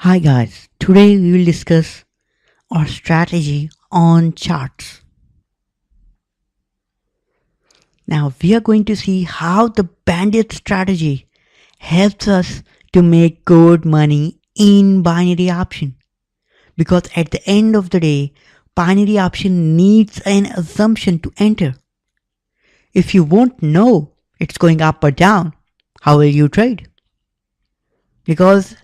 Hi guys, today we will discuss our strategy on charts. Now we are going to see how the bandit strategy helps us to make good money in binary option. Because at the end of the day, binary option needs an assumption to enter. If you won't know it's going up or down, how will you trade? Because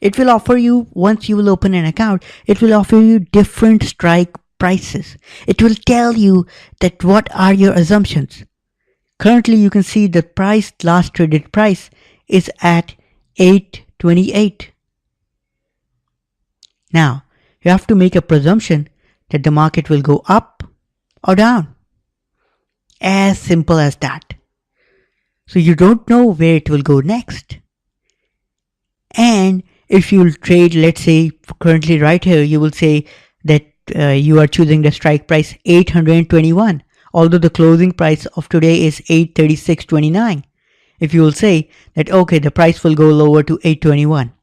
it will offer you, once you will open an account, it will offer you different strike prices. It will tell you that what are your assumptions. Currently you can see the price, last traded price is at 828. Now you have to make a presumption that the market will go up or down. As simple as that. So you don't know where it will go next. And if you'll trade, let's say currently right here, you will say that you are choosing the strike price 821, although the closing price of today is 836.29. If you will say that, okay, the price will go lower to 821,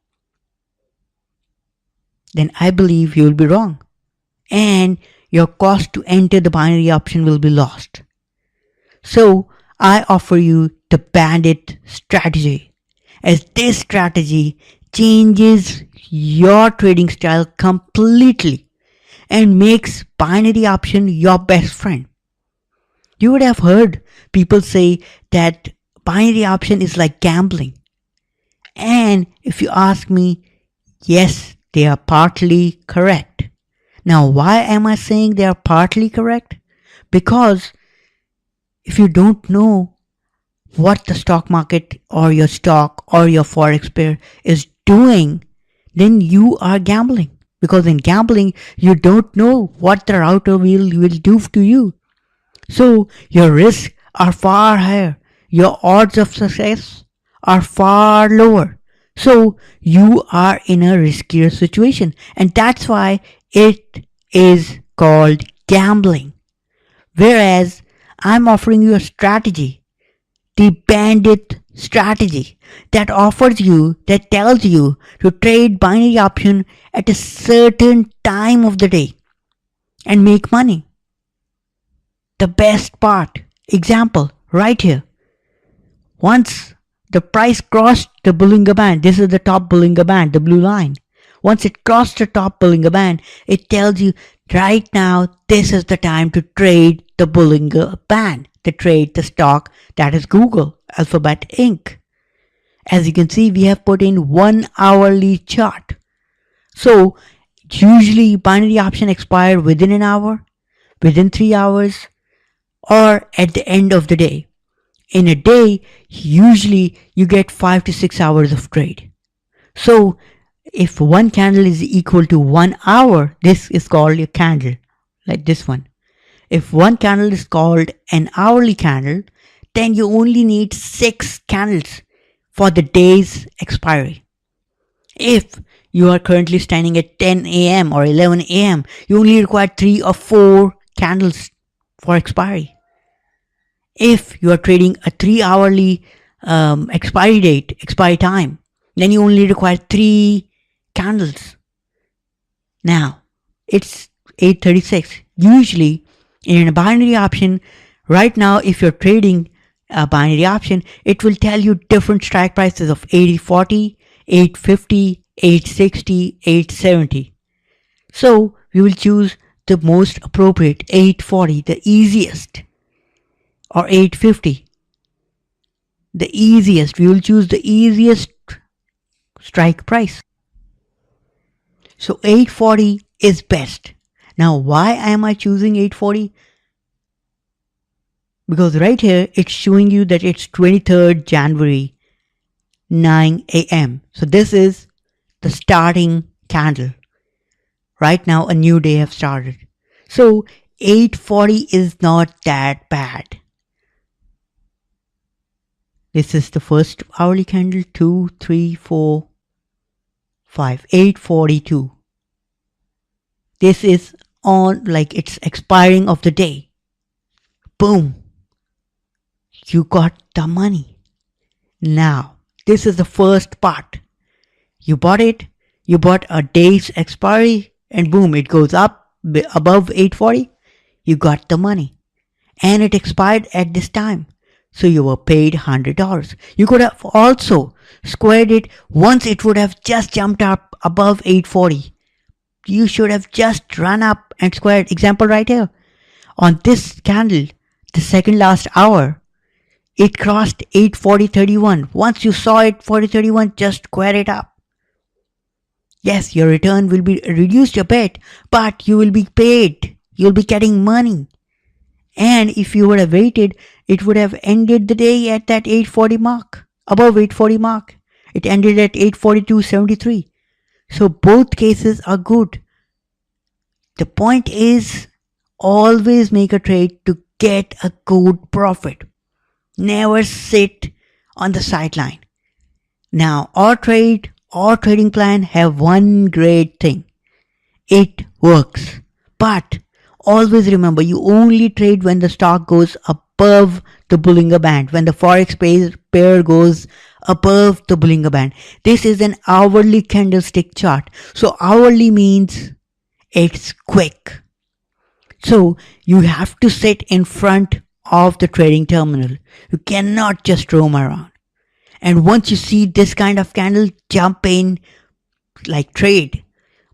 then I believe you will be wrong. And your cost to enter the binary option will be lost. So I offer you the bandit strategy, as this strategy changes your trading style completely and makes binary option your best friend. You would have heard people say that binary option is like gambling. And if you ask me, yes, they are partly correct. Now, why am I saying they are partly correct? Because if you don't know what the stock market or your stock or your forex pair is doing, then you are gambling. Because in gambling, you don't know what the router will do to you. So your risks are far higher. Your odds of success are far lower. So you are in a riskier situation. And that's why it is called gambling. Whereas I'm offering you a strategy, the bandit strategy, that offers you, that tells you to trade binary option at a certain time of the day and make money. The best part, example, right here. Once the price crossed the Bollinger Band, this is the top Bollinger Band, the blue line. Once it crossed the top Bollinger Band, it tells you right now this is the time to trade the Bollinger Band, to trade the stock that is Google, Alphabet Inc. As you can see, we have put in 1 hourly chart. So usually binary option expire within an hour, within 3 hours, or at the end of the day. In a day, usually you get 5 to 6 hours of trade. So if one candle is equal to 1 hour, this is called a candle, like this one. If one candle is called an hourly candle, then you only need 6 candles for the day's expiry. If you are currently standing at 10 a.m. or 11 a.m., you only require 3 or 4 candles for expiry. If you are trading a 3 hourly expiry time, then you only require 3 candles. Now, it's 8:36. Usually, in a binary option, right now, if you're trading a binary option, it will tell you different strike prices of 840, 850, 860, 870. So, we will choose the most appropriate 840, the easiest, or 850. The easiest, we will choose the easiest strike price. So 840 is best. Now why am I choosing 840? Because right here it's showing you that it's 23rd January 9 a.m. So this is the starting candle. Right now a new day have started. So 840 is not that bad. This is the first hourly candle, 2, 3, 4, 5, 842. This is on, like, it's expiring of the day. Boom. You got the money. Now, this is the first part. You bought it, You bought a day's expiry and boom, it goes up above 840. You got the money and it expired at this time. So you were paid $100. You could have also squared it once it would have just jumped up above 840. You should have just run up and squared. Example right here. On this candle, the second last hour, it crossed 840.31. Once you saw it 40.31, just square it up. Yes, your return will be reduced a bit, but you will be paid. You'll be getting money. And if you would have waited, it would have ended the day at that 840 mark, above 840 mark. It ended at 842.73. So both cases are good. The point is, always make a trade to get a good profit. Never sit on the sideline. Now, our trading plan have one great thing. It works. But always remember, you only trade when the stock goes above the Bollinger Band, when the forex pair goes above the Bollinger Band. This is an hourly candlestick chart. So hourly means it's quick. So you have to sit in front of the trading terminal. You cannot just roam around. And once you see this kind of candle, jump in, like trade.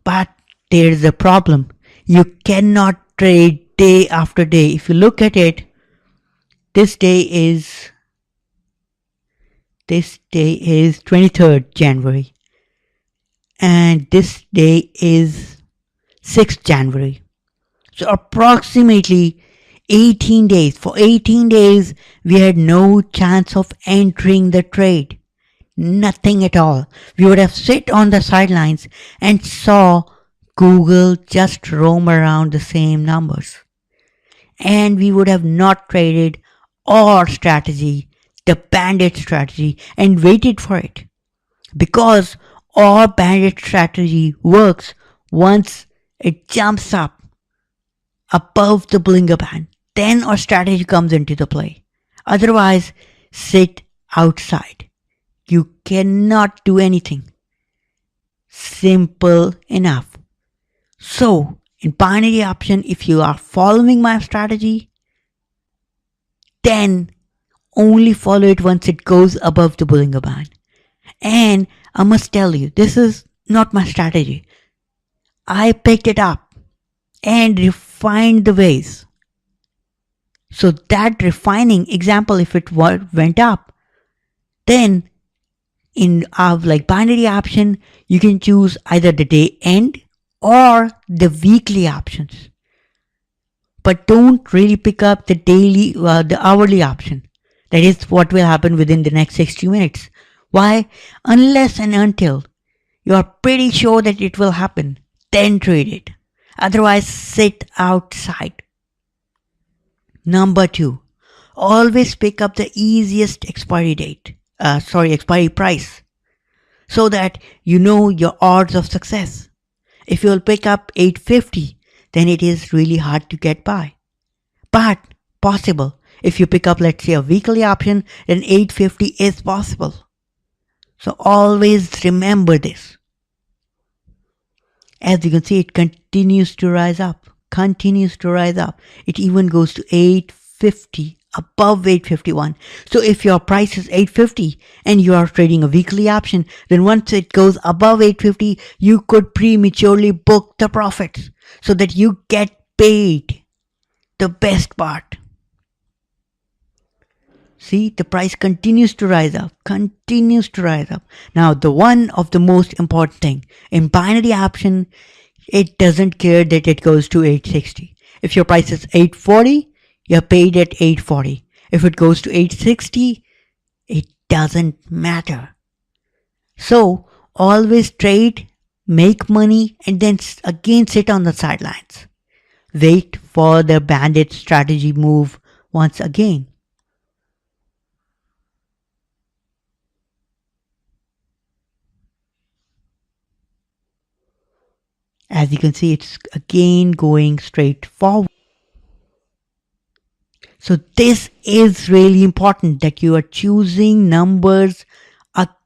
But there's a problem. You cannot trade day after day. If you look at it, this day is 23rd January. And this day is 6th January. So approximately 18 days. For 18 days, we had no chance of entering the trade. Nothing at all. We would have sit on the sidelines and saw Google just roam around the same numbers. And we would have not traded our strategy, the bandit strategy, and waited for it. Because our bandit strategy works once it jumps up above the Bollinger Band. Then our strategy comes into the play. Otherwise, sit outside. You cannot do anything. Simple enough. So, in binary option, if you are following my strategy, then only follow it once it goes above the Bollinger Band. And I must tell you, this is not my strategy. I picked it up and refined the ways. So that refining example, if it went up, then in our binary option, you can choose either the day end or the weekly options. But don't really pick up the daily, the hourly option. That is what will happen within the next 60 minutes. Why? Unless and until you are pretty sure that it will happen, then trade it. Otherwise, sit outside. Number 2, always pick up the easiest expiry price, so that you know your odds of success. If you will pick up 850, then it is really hard to get by. But possible. If you pick up, let's say, a weekly option, then 850 is possible. So always remember this. As you can see, it continues to rise up. It even goes to 850, above 851. So if your price is 850 and you are trading a weekly option, then once it goes above 850, you could prematurely book the profits so that you get paid. The best part. See, the price continues to rise up. Now, the one of the most important thing in binary option, it doesn't care that it goes to 860. If your price is 840, you're paid at 840. If it goes to 860, it doesn't matter. So, always trade, make money, and then again sit on the sidelines. Wait for the bandit strategy move once again. As you can see, it's again going straight forward. So this is really important, that you are choosing numbers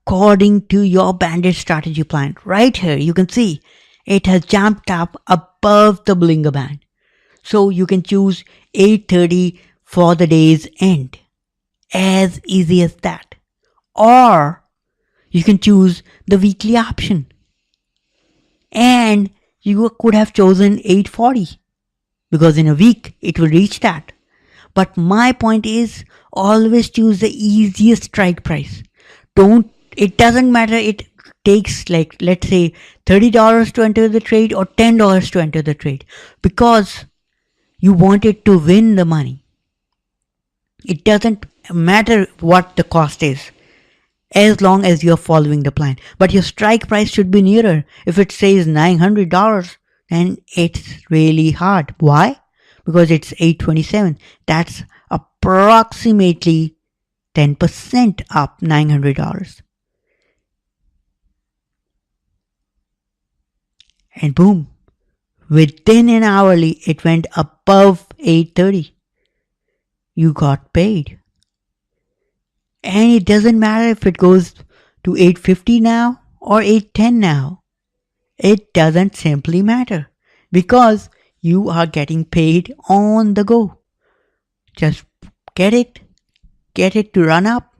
according to your bandit strategy plan. Right here, you can see it has jumped up above the Bollinger Band. So you can choose 8:30 for the day's end. As easy as that. Or you can choose the weekly option. And you could have chosen 8:40 because in a week it will reach that. But my point is always choose the easiest strike price. It doesn't matter, it takes like, let's say, $30 to enter the trade or $10 to enter the trade, because you want it to win the money. It doesn't matter what the cost is, as long as you're following the plan. But your strike price should be nearer. If it says $900, then it's really hard. Why? Because it's 827. That's approximately 10% up $900. And boom, within an hourly, it went above 830. You got paid. And it doesn't matter if it goes to 850 now or 810 now. It doesn't simply matter because you are getting paid on the go. Just get it to run up,